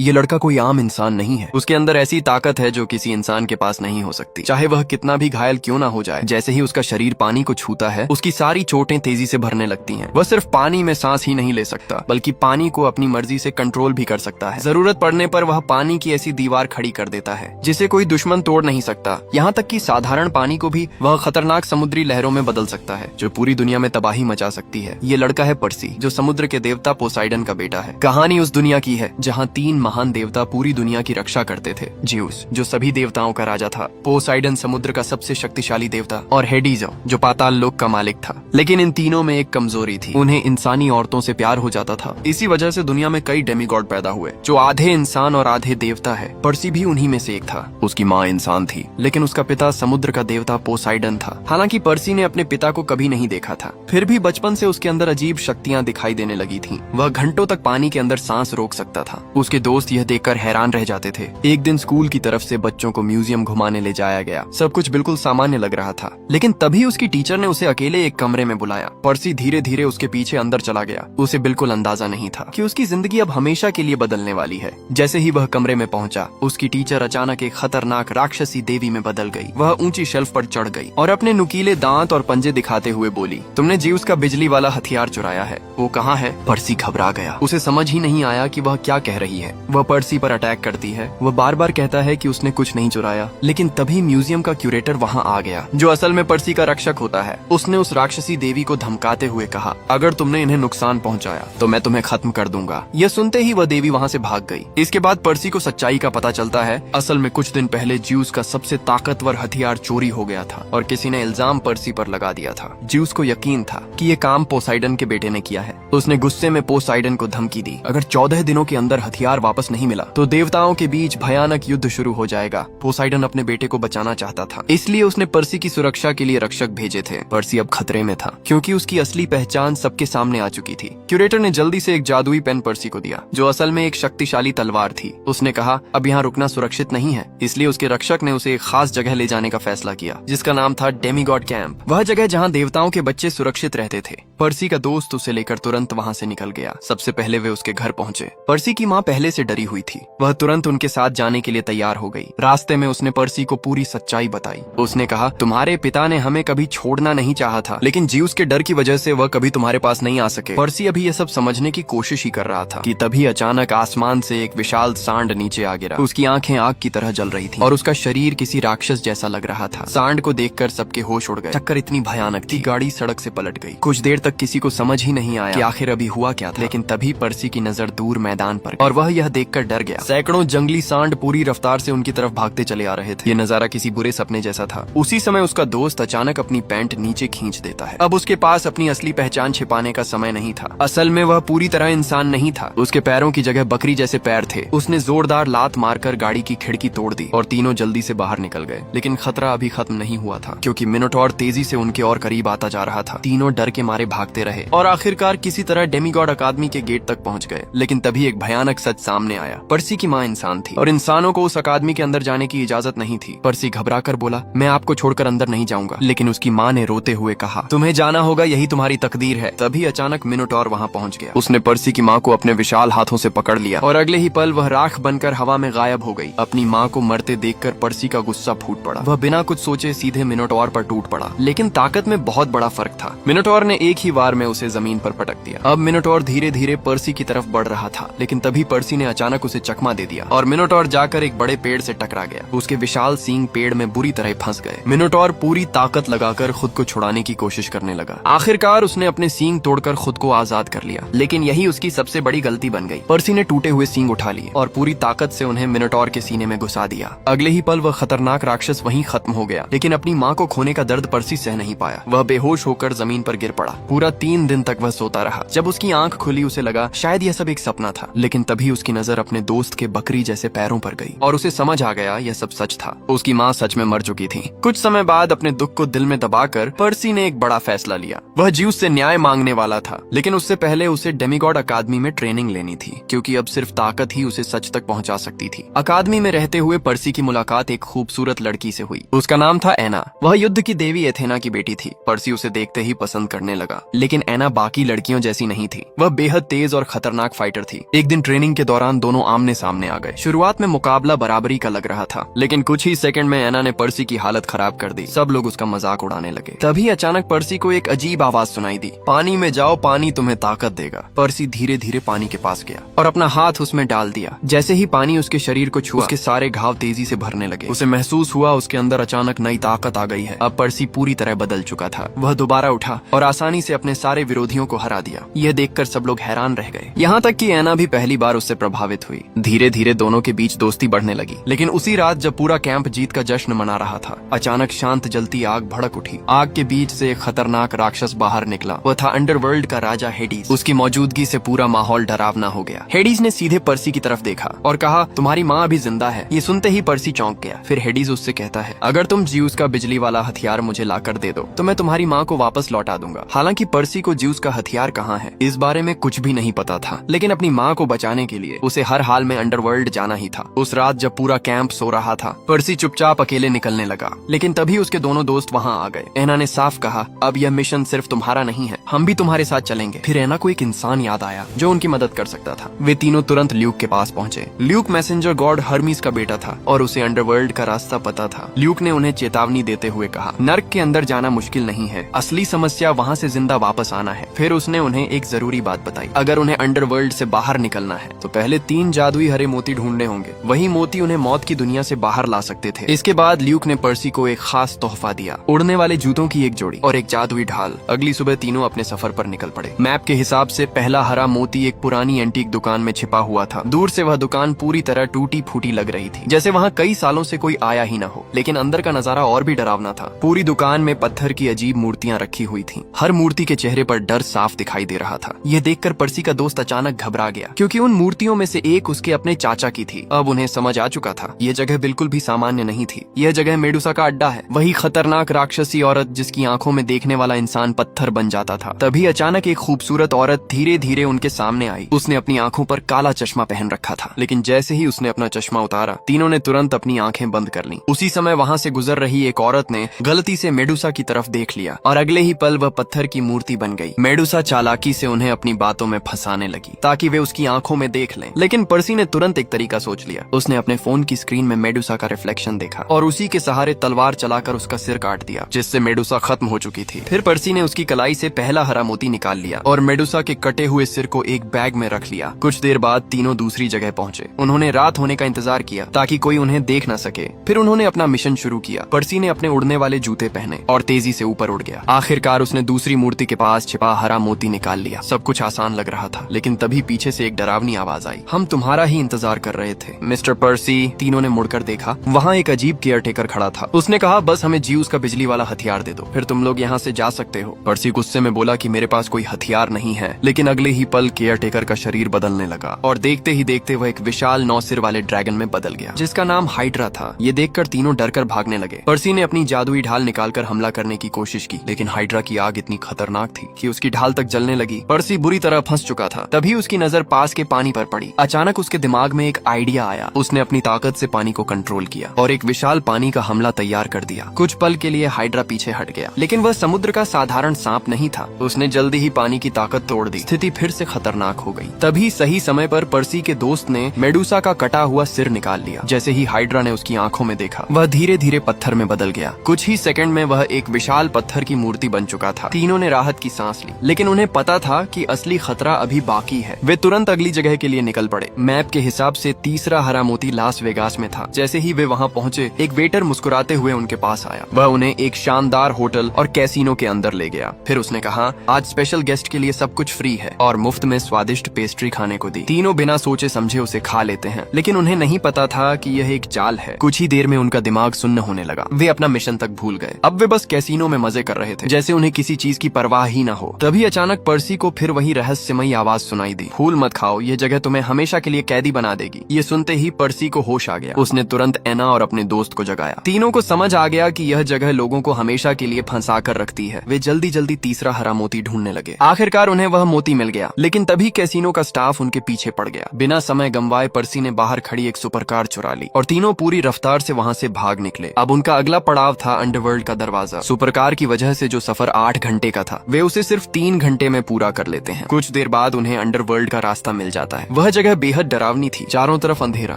ये लड़का कोई आम इंसान नहीं है। उसके अंदर ऐसी ताकत है जो किसी इंसान के पास नहीं हो सकती, चाहे वह कितना भी घायल क्यों ना हो जाए। जैसे ही उसका शरीर पानी को छूता है, उसकी सारी चोटें तेजी से भरने लगती हैं। वह सिर्फ पानी में सांस ही नहीं ले सकता, बल्कि पानी को अपनी मर्जी से कंट्रोल भी कर सकता है। जरूरत पड़ने पर वह पानी की ऐसी दीवार खड़ी कर देता है जिसे कोई दुश्मन तोड़ नहीं सकता। यहाँ तक कि साधारण पानी को भी वह खतरनाक समुद्री लहरों में बदल सकता है, जो पूरी दुनिया में तबाही मचा सकती है। ये लड़का है पर्सी, जो समुद्र के देवता पोसाइडन का बेटा है। कहानी उस दुनिया की है जहाँ 3 महान देवता पूरी दुनिया की रक्षा करते थे। ज्यूस, जो सभी देवताओं का राजा था, पोसाइडन समुद्र का सबसे शक्तिशाली देवता, और हेडिस, जो पाताल लोक का मालिक था। लेकिन इन तीनों में एक कमजोरी थी, उन्हें इंसानी औरतों से प्यार हो जाता था। इसी वजह से दुनिया में कई डेमीगॉड पैदा हुए, जो आधे इंसान और आधे देवता है। पर्सी भी उन्हीं में से एक था। उसकी माँ इंसान थी, लेकिन उसका पिता समुद्र का देवता पोसाइडन था। हालांकि पर्सी ने अपने पिता को कभी नहीं देखा था, फिर भी बचपन से उसके अंदर अजीब शक्तियाँ दिखाई देने लगी थी। वह घंटों तक पानी के अंदर सांस रोक सकता था। उसके दोस्त यह देखकर हैरान रह जाते थे। एक दिन स्कूल की तरफ से बच्चों को म्यूजियम घुमाने ले जाया गया। सब कुछ बिल्कुल सामान्य लग रहा था, लेकिन तभी उसकी टीचर ने उसे अकेले एक कमरे में बुलाया। पर्सी धीरे धीरे उसके पीछे अंदर चला गया। उसे बिल्कुल अंदाजा नहीं था कि उसकी जिंदगी अब हमेशा के लिए बदलने वाली है। जैसे ही वह कमरे में पहुंचा, उसकी टीचर अचानक एक खतरनाक राक्षसी देवी में बदल गई। वह ऊंची शेल्फ पर चढ़ गई और अपने नुकीले दांत और पंजे दिखाते हुए बोली, तुमने ज्यूस का बिजली वाला हथियार चुराया है, वो कहाँ है? पर्सी घबरा गया। उसे समझ ही नहीं आया कि वह क्या कह रही है। वह पर्सी पर अटैक करती है। वह बार बार कहता है कि उसने कुछ नहीं चुराया, लेकिन तभी म्यूजियम का क्यूरेटर वहाँ आ गया, जो असल में पर्सी का रक्षक होता है। उसने उस राक्षसी देवी को धमकाते हुए कहा, अगर तुमने इन्हें नुकसान पहुँचाया तो मैं तुम्हें खत्म कर दूंगा। यह सुनते ही वह देवी वहाँ से भाग गई। इसके बाद पर्सी को सच्चाई का पता चलता है। असल में कुछ दिन पहले ज्यूस का सबसे ताकतवर हथियार चोरी हो गया था और किसी ने इल्जाम पर्सी पर लगा दिया था। ज्यूस को यकीन था कि ये काम पोसाइडन के बेटे ने किया है। उसने गुस्से में पोसाइडन को धमकी दी, अगर 14 दिनों के अंदर हथियार वापस नहीं मिला तो देवताओं के बीच भयानक युद्ध शुरू हो जाएगा। पोसाइडन अपने बेटे को बचाना चाहता था, इसलिए उसने पर्सी की सुरक्षा के लिए रक्षक भेजे थे। पर्सी अब खतरे में था, क्योंकि उसकी असली पहचान सबके सामने आ चुकी थी। क्यूरेटर ने जल्दी से एक जादुई पेन पर्सी को दिया, जो असल में एक शक्तिशाली तलवार थी। उसने कहा, अब यहाँ रुकना सुरक्षित नहीं है, इसलिए उसके रक्षक ने उसे एक खास जगह ले जाने का फैसला किया, जिसका नाम था डेमीगॉड कैंप। वह जगह जहाँ देवताओं के बच्चे सुरक्षित रहते थे। पर्सी का दोस्त उसे लेकर तुरंत वहाँ से निकल गया। सबसे पहले वे उसके घर पहुँचे। पर्सी की माँ पहले से डरी हुई थी। वह तुरंत उनके साथ जाने के लिए तैयार हो गई। रास्ते में उसने पर्सी को पूरी सच्चाई बताई। उसने कहा, तुम्हारे पिता ने हमें कभी छोड़ना नहीं चाहा था, लेकिन ज्यूस के डर की वजह से वह कभी तुम्हारे पास नहीं आ सके। पर्सी अभी यह सब समझने की कोशिश ही कर रहा था कि तभी अचानक आसमान से एक विशाल सांड नीचे आ गिरा। उसकी आंखें आग की तरह जल रही थी और उसका शरीर किसी राक्षस जैसा लग रहा था। सांड को देखकर सबके होश उड़ गए। टक्कर इतनी भयानक थी, गाड़ी सड़क से पलट गई। कुछ देर तक किसी को समझ ही नहीं आया कि आखिर अभी हुआ क्या था। लेकिन तभी पर्सी की नजर दूर मैदान पर और वह यह देखकर डर गया। सैकड़ों जंगली सांड पूरी रफ्तार से उनकी तरफ भागते चले आ रहे थे। ये नजारा किसी बुरे सपने जैसा था। उसी समय उसका दोस्त अचानक अपनी पैंट नीचे खींच देता है। अब उसके पास अपनी असली पहचान छिपाने का समय नहीं था। असल में वह पूरी तरह इंसान नहीं था। उसके पैरों की जगह बकरी जैसे पैर थे। उसने जोरदार लात मारकर गाड़ी की खिड़की तोड़ दी और तीनों जल्दी से बाहर निकल गए। लेकिन खतरा अभी खत्म नहीं हुआ था, क्योंकि मिनोटॉर तेजी से उनके और करीब आता जा रहा था। तीनों डर के मारे भागते रहे और आखिरकार किसी तरह डेमीगॉड अकादमी के गेट तक पहुंच गए। लेकिन तभी एक भयानक सच सामने आया। पर्सी की माँ इंसान थी और इंसानों को उस अकादमी के अंदर जाने की इजाजत नहीं थी। पर्सी घबराकर बोला, मैं आपको छोड़कर अंदर नहीं जाऊंगा। लेकिन उसकी माँ ने रोते हुए कहा, तुम्हें जाना होगा, यही तुम्हारी तकदीर है। तभी अचानक मिनोटॉर वहाँ पहुँच गया। उसने पर्सी की माँ को अपने विशाल हाथों से पकड़ लिया और अगले ही पल वह राख बनकर हवा में गायब हो गई। अपनी माँ को मरते देखकर पर्सी का गुस्सा फूट पड़ा। वह बिना कुछ सोचे सीधे मिनोटॉर पर टूट पड़ा। लेकिन ताकत में बहुत बड़ा फर्क था। मिनोटॉर ने एक ही वार में उसे जमीन पर पटक दिया। अब मिनोटॉर धीरे धीरे पर्सी की तरफ बढ़ रहा था, लेकिन तभी पर्सी ने अचानक उसे चकमा दे दिया और मिनोटॉर जाकर एक बड़े पेड़ से टकरा गया। उसके विशाल सींग पेड़ में बुरी तरह फंस गए। मिनोटॉर पूरी ताकत लगाकर खुद को छुड़ाने की कोशिश करने लगा। आखिरकार उसने अपने सींग तोड़कर खुद को आजाद कर लिया, लेकिन यही उसकी सबसे बड़ी गलती बन गई। पर्सी ने टूटे हुए सींग उठा लिए और पूरी ताकत से उन्हें मिनोटॉर के सीने में घुसा दिया। अगले ही पल वह खतरनाक राक्षस वहीं खत्म हो गया। लेकिन अपनी माँ को खोने का दर्द पर्सी सह नहीं पाया। वह बेहोश होकर जमीन पर गिर पड़ा। पूरा 3 दिन तक वह सोता रहा। जब उसकी आंख खुली उसे लगा शायद यह सब एक सपना था। लेकिन तभी उसकी नजर अपने दोस्त के बकरी जैसे पैरों पर गई और उसे समझ आ गया यह सब सच था। उसकी माँ सच में मर चुकी थी। कुछ समय बाद अपने दुख को दिल में दबाकर पर्सी ने एक बड़ा फैसला लिया। वह ज्यूस से न्याय मांगने वाला था, लेकिन उससे पहले उसे डेमीगॉड अकादमी में ट्रेनिंग लेनी थी, क्योंकि अब सिर्फ ताकत ही उसे सच तक पहुंचा सकती थी। अकादमी में रहते हुए पर्सी की मुलाकात एक खूबसूरत लड़की से हुई। उसका नाम था एना। वह युद्ध की देवी एथेना की बेटी थी। पर्सी उसे देखते ही पसंद करने लगा। लेकिन एना बाकी लड़कियों जैसी नहीं थी। वह बेहद तेज और खतरनाक फाइटर थी। एक दिन ट्रेनिंग के दौरान इंसान दोनों आमने सामने आ गए। शुरुआत में मुकाबला बराबरी का लग रहा था, लेकिन कुछ ही सेकंड में एना ने पर्सी की हालत खराब कर दी। सब लोग उसका मजाक उड़ाने लगे। तभी अचानक पर्सी को एक अजीब आवाज सुनाई दी, पानी में जाओ, पानी तुम्हें ताकत देगा। पर्सी धीरे धीरे पानी के पास गया और अपना हाथ उसमें डाल दिया। जैसे ही पानी उसके शरीर को छुआ, उसके सारे घाव तेजी से भरने लगे। उसे महसूस हुआ उसके अंदर अचानक नई ताकत आ गई है। अब पर्सी पूरी तरह बदल चुका था। वह दोबारा उठा और आसानी से अपने सारे विरोधियों को हरा दिया। यह देखकर सब लोग हैरान रह गए, यहाँ तक कि एना भी पहली बार उससे प्रभावित हुई। धीरे धीरे दोनों के बीच दोस्ती बढ़ने लगी। लेकिन उसी रात जब पूरा कैंप जीत का जश्न मना रहा था, अचानक शांत जलती आग भड़क उठी। आग के बीच से एक खतरनाक राक्षस बाहर निकला। वह था अंडरवर्ल्ड का राजा हेडीज। उसकी मौजूदगी से पूरा माहौल डरावना हो गया। हेडीज ने सीधे पर्सी की तरफ देखा और कहा, तुम्हारी माँ अभी जिंदा है। ये सुनते ही पर्सी चौंक गया। फिर हेडीज उससे कहता है, अगर तुम ज्यूस का बिजली वाला हथियार मुझे लाकर दे दो तो मैं तुम्हारी माँ को वापस लौटा दूंगा। हालांकि पर्सी को ज्यूस का हथियार कहाँ है इस बारे में कुछ भी नहीं पता था, लेकिन अपनी माँ को बचाने के लिए उसे हर हाल में अंडरवर्ल्ड जाना ही था। उस रात जब पूरा कैंप सो रहा था, पर्सी चुपचाप अकेले निकलने लगा। लेकिन तभी उसके दोनों दोस्त वहाँ आ गए। एना ने साफ कहा, अब यह मिशन सिर्फ तुम्हारा नहीं है, हम भी तुम्हारे साथ चलेंगे। फिर एना को एक इंसान याद आया जो उनकी मदद कर सकता था। वे तीनों तुरंत ल्यूक के पास पहुंचे। ल्यूक मैसेंजर गॉड हर्मीस का बेटा था और उसे अंडरवर्ल्ड का रास्ता पता था। ल्यूक ने उन्हें चेतावनी देते हुए कहा, नर्क के अंदर जाना मुश्किल नहीं है, असली समस्या वहाँ से जिंदा वापस आना है। फिर उसने उन्हें एक जरूरी बात बताई, अगर उन्हें अंडरवर्ल्ड से बाहर निकलना है तो पहले 3 जादुई हरे मोती ढूंढने होंगे। वही मोती उन्हें मौत की दुनिया से बाहर ला सकते थे। इसके बाद ल्यूक ने पर्सी को एक खास तोहफा दिया, उड़ने वाले जूतों की एक जोड़ी और एक जादुई ढाल। अगली सुबह तीनों अपने सफर पर निकल पड़े। मैप के हिसाब से पहला हरा मोती एक पुरानी एंटीक दुकान में छिपा हुआ था। दूर से वह दुकान पूरी तरह टूटी फूटी लग रही थी, जैसे वहाँ कई सालों से कोई आया ही न हो। लेकिन अंदर का नजारा और भी डरावना था। पूरी दुकान में पत्थर की अजीब मूर्तियां रखी हुई थीं। हर मूर्ति के चेहरे पर डर साफ दिखाई दे रहा था। यह देखकर पर्सी का दोस्त अचानक घबरा गया, क्योंकि उन मूर्तियों में से एक उसके अपने चाचा की थी। अब उन्हें समझ आ चुका था, यह जगह बिल्कुल भी सामान्य नहीं थी। यह जगह मेडुसा का अड्डा है, वही खतरनाक राक्षसी औरत जिसकी आंखों में देखने वाला इंसान पत्थर बन जाता था। तभी अचानक एक खूबसूरत औरत धीरे धीरे उनके सामने आई। उसने अपनी आंखों पर काला चश्मा पहन रखा था, लेकिन जैसे ही उसने अपना चश्मा उतारा, तीनों ने तुरंत अपनी आंखें बंद कर लीं। उसी समय वहाँ से गुजर रही एक औरत ने गलती से मेडुसा की तरफ देख लिया और अगले ही पल वह पत्थर की मूर्ति बन गई। मेडुसा चालाकी से उन्हें अपनी बातों में फंसाने लगी ताकि वे उसकी आंखों में देख लें। लेकिन पर्सी ने तुरंत एक तरीका सोच लिया। उसने अपने फोन की स्क्रीन में मेडुसा का रिफ्लेक्शन देखा और उसी के सहारे तलवार चलाकर उसका सिर काट दिया, जिससे मेडुसा खत्म हो चुकी थी। फिर पर्सी ने उसकी कलाई से पहला हरा मोती निकाल लिया और मेडुसा के कटे हुए सिर को एक बैग में रख लिया। कुछ देर बाद तीनों दूसरी जगह पहुंचे। उन्होंने रात होने का इंतजार किया ताकि कोई उन्हें देख न सके। फिर उन्होंने अपना मिशन शुरू किया। पर्सी ने अपने उड़ने वाले जूते पहने और तेजी से ऊपर उड़ गया। आखिरकार उसने दूसरी मूर्ति के पास छिपा हरा मोती निकाल लिया। सब कुछ आसान लग रहा था, लेकिन तभी पीछे से एक डरावनी आवाज आई, हम तुम्हारा ही इंतजार कर रहे थे मिस्टर पर्सी। तीनों ने मुड़कर देखा, वहाँ एक अजीब केयरटेकर खड़ा था। उसने कहा, बस हमें ज्यूस का बिजली वाला हथियार दे दो, फिर तुम लोग यहाँ से जा सकते हो। पर्सी गुस्से में बोला कि मेरे पास कोई हथियार नहीं है। लेकिन अगले ही पल केयरटेकर का शरीर बदलने लगा और देखते ही देखते वह एक विशाल 9 सिर वाले ड्रैगन में बदल गया, जिसका नाम हाइड्रा था। ये देखकर तीनों डरकर भागने लगे। पर्सी ने अपनी जादुई ढाल निकालकर हमला करने की कोशिश की, लेकिन हाइड्रा की आग इतनी खतरनाक थी कि उसकी ढाल तक जलने लगी। पर्सी बुरी तरह फंस चुका था। तभी उसकी नजर पास के पानी पर पड़ी। अचानक उसके दिमाग में एक आइडिया आया। उसने अपनी ताकत से पानी को कंट्रोल किया और एक विशाल पानी का हमला तैयार कर दिया। कुछ पल के लिए हाइड्रा पीछे हट गया, लेकिन वह समुद्र का साधारण सांप नहीं था। उसने जल्दी ही पानी की ताकत तोड़ दी। स्थिति फिर से खतरनाक हो गई। तभी सही समय पर पर्सी के दोस्त ने मेडुसा का कटा हुआ सिर निकाल लिया। जैसे ही हाइड्रा ने उसकी आंखों में देखा, वह धीरे धीरे पत्थर में बदल गया। कुछ ही सेकंड में वह एक विशाल पत्थर की मूर्ति बन चुका था। तीनों ने राहत की सांस ली, लेकिन उन्हें पता था कि असली खतरा अभी बाकी है। वे तुरंत अगली जगह के लिए निकल पड़े। मैप के हिसाब से तीसरा हरा मोती लास वेगास में था। जैसे ही वे वहाँ पहुँचे, एक वेटर मुस्कुराते हुए उनके पास आया। वह उन्हें एक शानदार होटल और कैसीनो के अंदर ले गया। फिर उसने कहा, आज स्पेशल गेस्ट के लिए सब कुछ फ्री है, और मुफ्त में स्वादिष्ट पेस्ट्री खाने को दी। तीनों बिना सोचे समझे उसे खा लेते हैं, लेकिन उन्हें नहीं पता था कि यह एक चाल है। कुछ ही देर में उनका दिमाग सुन्न होने लगा। वे अपना मिशन तक भूल गए। अब वे बस कैसीनो में मजे कर रहे थे, जैसे उन्हें किसी चीज की परवाह ही न हो। तभी अचानक पर्सी को फिर वही रहस्यमयी आवाज सुनाई दी, फूल मत खाओ, ये जगह तुम्हें हमेशा के लिए कैदी बना देगी। ये सुनते ही पर्सी को होश आ गया। उसने तुरंत एना और अपने दोस्त को जगाया। तीनों को समझ आ गया कि यह जगह लोगों को हमेशा के लिए फंसा कर रखती है। वे जल्दी जल्दी तीसरा हरा मोती ढूंढने लगे। आखिरकार उन्हें वह मोती मिल गया, लेकिन तभी कैसीनो का स्टाफ उनके पीछे पड़ गया। बिना समय गंवाए पर्सी ने बाहर खड़ी एक सुपरकार चुरा ली और तीनों पूरी रफ्तार से वहाँ से भाग निकले। अब उनका अगला पड़ाव था अंडरवर्ल्ड का दरवाजा। सुपरकार की वजह से जो सफर 8 घंटे का था, वे उसे सिर्फ 3 घंटे में पूरा कर लेते हैं। कुछ देर बाद उन्हें अंडरवर्ल्ड का रास्ता मिल जाता है। वह जगह जगह बेहद डरावनी थी। चारों तरफ अंधेरा,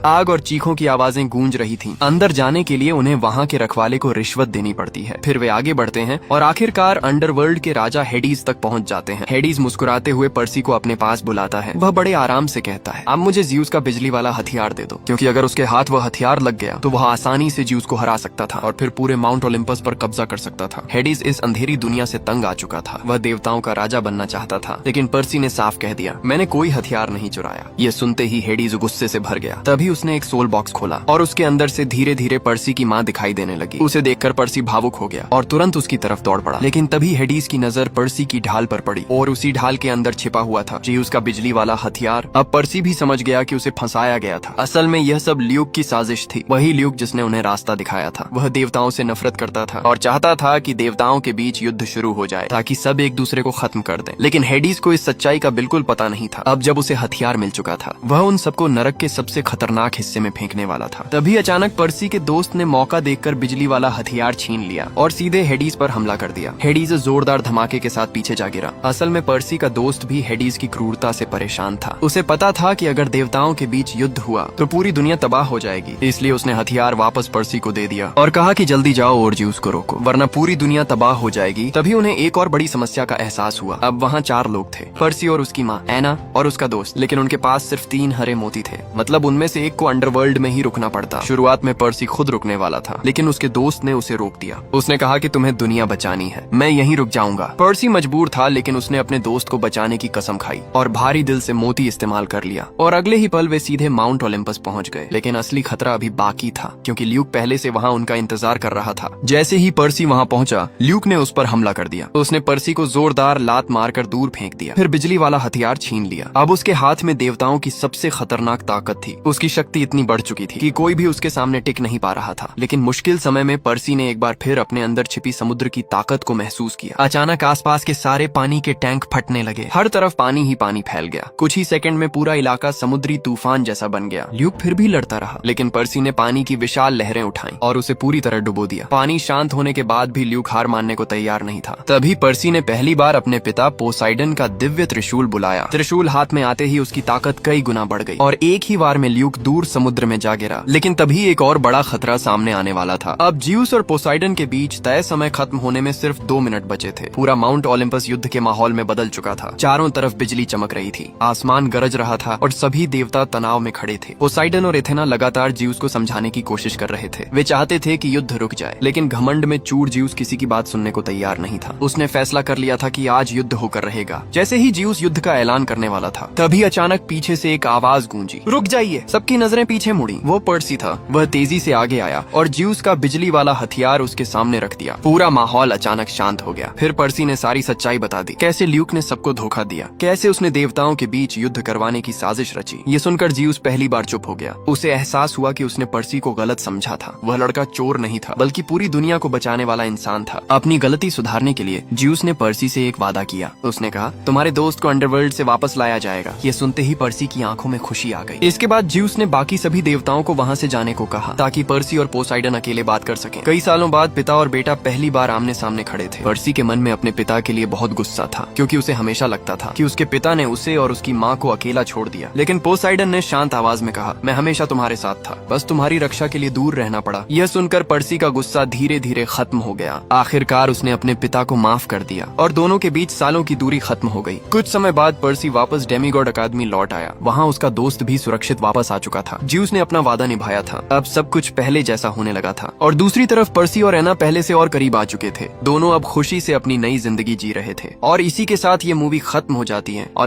आग और चीखों की आवाजें गूंज रही थीं। अंदर जाने के लिए उन्हें वहाँ के रखवाले को रिश्वत देनी पड़ती है। फिर वे आगे बढ़ते हैं और आखिरकार अंडरवर्ल्ड के राजा हेडीज तक पहुँच जाते हैं। हेडीज मुस्कुराते हुए पर्सी को अपने पास बुलाता है। वह बड़े आराम से कहता है, अब मुझे ज्यूस का बिजली वाला हथियार दे दो, क्योंकि अगर उसके हाथ वह हथियार लग गया तो वह आसानी से ज्यूस को हरा सकता था और फिर पूरे माउंट ओलंपस पर कब्जा कर सकता था। हेडीज इस अंधेरी दुनिया से तंग आ चुका था। वह देवताओं का राजा बनना चाहता था, लेकिन पर्सी ने साफ कह दिया, मैंने कोई हथियार नहीं चुराया। ये सुनते ही हेडीज गुस्से से भर गया। तभी उसने एक सोल बॉक्स खोला और उसके अंदर से धीरे धीरे पर्सी की माँ दिखाई देने लगी। उसे देखकर पर्सी भावुक हो गया और तुरंत उसकी तरफ दौड़ पड़ा। लेकिन तभी हेडीज की नजर पर्सी की ढाल पर पड़ी और उसी ढाल के अंदर छिपा हुआ था ज्यूस का बिजली वाला हथियार। अब पर्सी भी समझ गया कि उसे फंसाया गया था। असल में यह सब ल्यूक की साजिश थी, वही ल्यूक जिसने उन्हें रास्ता दिखाया था। वह देवताओं से नफरत करता था और चाहता था कि देवताओं के बीच युद्ध शुरू हो जाए ताकि सब एक दूसरे को खत्म कर दें। लेकिन हेडीज को इस सच्चाई का बिल्कुल पता नहीं था। अब जब उसे हथियार मिल चुका था, वह उन सबको नरक के सबसे खतरनाक हिस्से में फेंकने वाला था। तभी अचानक पर्सी के दोस्त ने मौका देखकर बिजली वाला हथियार छीन लिया और सीधे हेडीज पर हमला कर दिया। हेडीज जोरदार धमाके के साथ पीछे जा गिरा। असल में पर्सी का दोस्त भी हेडीज की क्रूरता से परेशान था। उसे पता था कि अगर देवताओं के बीच युद्ध हुआ तो पूरी दुनिया तबाह हो जाएगी, इसलिए उसने हथियार वापस पर्सी को दे दिया और कहा कि जल्दी जाओ और ज्यूस को रोको, वरना पूरी दुनिया तबाह हो जाएगी। तभी उन्हें एक और बड़ी समस्या का एहसास हुआ। अब वहाँ 4 लोग थे, पर्सी और उसकी माँ, एना और उसका दोस्त, लेकिन उनके पास सिर्फ 3 हरे मोती थे। मतलब उनमें से एक को अंडरवर्ल्ड में ही रुकना पड़ता। शुरुआत में पर्सी खुद रुकने वाला था, लेकिन उसके दोस्त ने उसे रोक दिया। उसने कहा कि तुम्हें दुनिया बचानी है, मैं यहीं रुक जाऊंगा। पर्सी मजबूर था, लेकिन उसने अपने दोस्त को बचाने की कसम खाई और भारी दिल से मोती इस्तेमाल कर लिया और अगले ही पल वे सीधे माउंट ओलंपस पहुंच गए। लेकिन असली खतरा अभी बाकी था, क्योंकि ल्यूक पहले से वहां उनका इंतजार कर रहा था। जैसे ही पर्सी वहां पहुंचा, ल्यूक ने उस पर हमला कर दिया। उसने पर्सी को जोरदार लात मारकर दूर फेंक दिया, फिर बिजली वाला हथियार छीन लिया। अब उसके हाथ में देवताओं की सबसे खतरनाक ताकत थी। उसकी शक्ति इतनी बढ़ चुकी थी कि कोई भी उसके सामने टिक नहीं पा रहा था। लेकिन मुश्किल समय में पर्सी ने एक बार फिर अपने अंदर छिपी समुद्र की ताकत को महसूस किया। अचानक आसपास के सारे पानी के टैंक फटने लगे। हर तरफ पानी ही पानी फैल गया। कुछ ही सेकंड में पूरा इलाका समुद्री तूफान जैसा बन गया। ल्यूक फिर भी लड़ता रहा, लेकिन पर्सी ने पानी की विशाल लहरें उठाई और उसे पूरी तरह डुबो दिया। पानी शांत होने के बाद भी ल्यूक हार मानने को तैयार नहीं था। तभी पर्सी ने पहली बार अपने पिता पोसाइडन का दिव्य त्रिशूल बुलाया। त्रिशूल हाथ में आते ही उसकी ताकत कई गुना बढ़ गई और एक ही बार में ल्यूक दूर समुद्र में जा गिरा। लेकिन तभी एक और बड़ा खतरा सामने आने वाला था। अब ज्यूस और पोसाइडन के बीच तय समय खत्म होने में सिर्फ 2 मिनट बचे थे। पूरा माउंट ओलंपस युद्ध के माहौल में बदल चुका था। चारों तरफ बिजली चमक रही थी, आसमान गरज रहा था और सभी देवता तनाव में खड़े थे। पोसाइडन और एथेना लगातार ज्यूस को समझाने की कोशिश कर रहे थे। वे चाहते थे कि युद्ध रुक जाए, लेकिन घमंड में चूर ज्यूस किसी की बात सुनने को तैयार नहीं था। उसने फैसला कर लिया था कि आज युद्ध होकर रहेगा। जैसे ही ज्यूस युद्ध का ऐलान करने वाला था, तभी अचानक पीछे से एक आवाज गूंजी, रुक जाइए। सबकी नजरें पीछे मुड़ी। वो पर्सी था। वह तेजी से आगे आया और ज्यूस का बिजली वाला हथियार उसके सामने रख दिया। पूरा माहौल अचानक शांत हो गया। फिर पर्सी ने सारी सच्चाई बता दी, कैसे ल्यूक ने सबको धोखा दिया, कैसे उसने देवताओं के बीच युद्ध करवाने की साजिश रची। ये सुनकर ज्यूस पहली बार चुप हो गया। उसे एहसास हुआ कि उसने पर्सी को गलत समझा था। वह लड़का चोर नहीं था, बल्कि पूरी दुनिया को बचाने वाला इंसान था। अपनी गलती सुधारने के लिए ज्यूस ने पर्सी से एक वादा किया। उसने कहा, तुम्हारे दोस्त को अंडरवर्ल्ड से वापस लाया जाएगा। ये सुनते ही पर्सी की आंखों में खुशी आ गई। इसके बाद ज्यूस ने बाकी सभी देवताओं को वहाँ से जाने को कहा, ताकि पर्सी और पोसाइडन अकेले बात कर सकें। कई सालों बाद पिता और बेटा पहली बार आमने सामने खड़े थे। पर्सी के मन में अपने पिता के लिए बहुत गुस्सा था, क्योंकि उसे हमेशा लगता था कि उसके पिता ने उसे और उसकी माँ को अकेला छोड़ दिया। लेकिन पोसाइडन ने शांत आवाज में कहा, मैं हमेशा तुम्हारे साथ था, बस तुम्हारी रक्षा के लिए दूर रहना पड़ा। यह सुनकर पर्सी का गुस्सा धीरे धीरे खत्म हो गया। आखिरकार उसने अपने पिता को माफ कर दिया और दोनों के बीच सालों की दूरी खत्म हो गई। कुछ समय बाद पर्सी वापस डेमीगॉड अकादमी लौट आया। वहाँ उसका दोस्त भी सुरक्षित वापस आ चुका था। ज्यूस ने अपना वादा निभाया था। अब सब कुछ पहले जैसा होने लगा था और दूसरी तरफ पर्सी और एना पहले से और करीब आ चुके थे। दोनों अब खुशी से अपनी नई जिंदगी जी रहे थे और इसी के साथ ये मूवी खत्म हो जाती है और